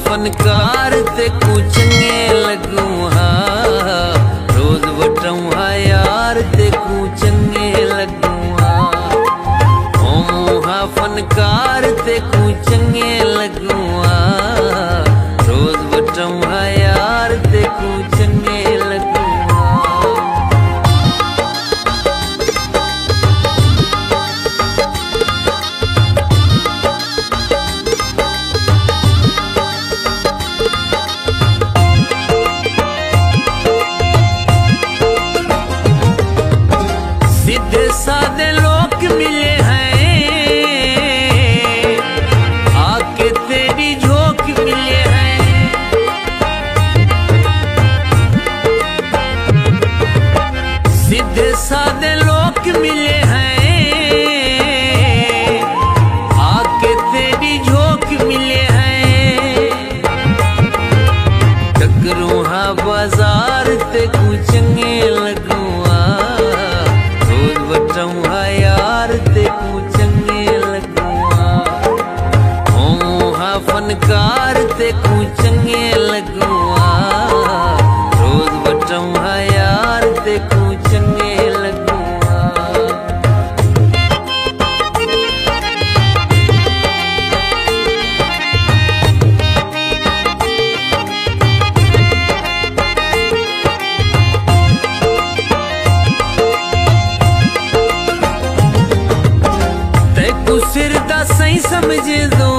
फनकार ते को चंगे लगूं हाँ, रोज वटूं हाँ यार ते को चंगे लगूं हाँ। हाँ फनकार ते को चंगे लगूं हाँ, रोज वटूं हाँ यार ते को चंगे लगूं हाँ। सीधे साधे लोग मिले हैं, आके तेरी झोंक मिले हैं। सीधे साधे लोग मिले हैं, आके तेरी झोंक मिले हैं। टकरूं हाँ बाजार ते को चंगे लगूं हाँ यार ते को चंगे लगूं हाँ। फनकार ते को चंगे लगूं रोज वटूं हाँ यार ते को चंगे लगूं। सिर दा सही समझ दूं,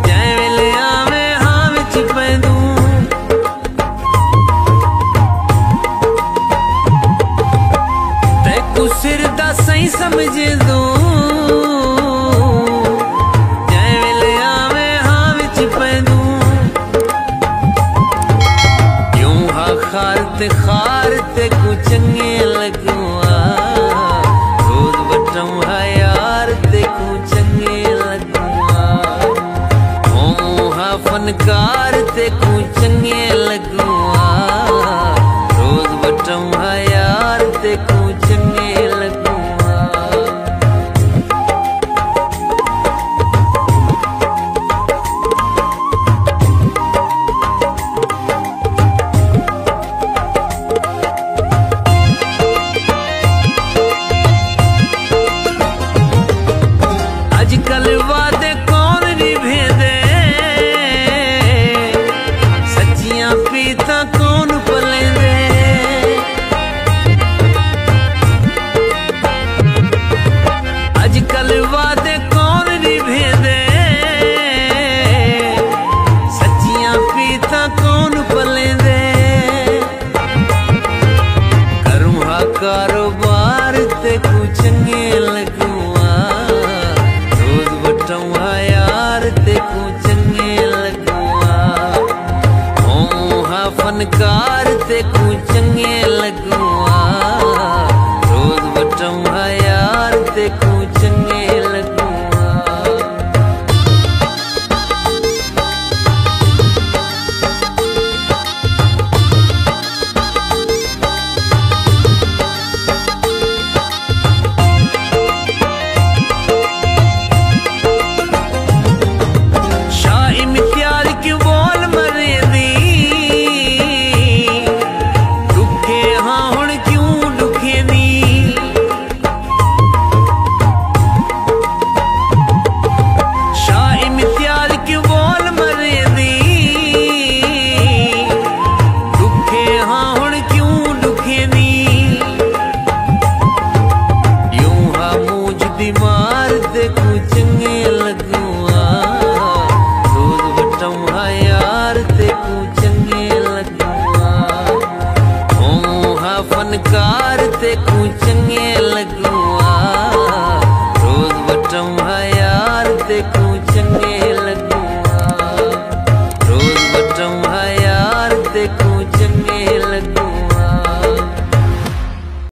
जै वेले आवे हाँ विच पैंदूं। तैकू सिर दा सही समझ दूं, जै वेले आवे हाँ विच पैंदूं। यूं हाँ खार ते को चंगे लगूं हाँ यार ते को चंगे लगूं हाँ। फनकार ते को चंगे लगूं रोज वटूं हाँ यार ते को चंगे लगूं। आजकल वादे कौन निभेंदे, सच्चियां पीता कौन पलेंदे। आजकल वादे कौन निभेंदे, सच्चियां पीता कौन पलेंदे। करूं हा कारोबार ते को चंगे लगूं हाँ यार ते को चंगे लगूं हाँ। फनकार ते को चंगे लगूं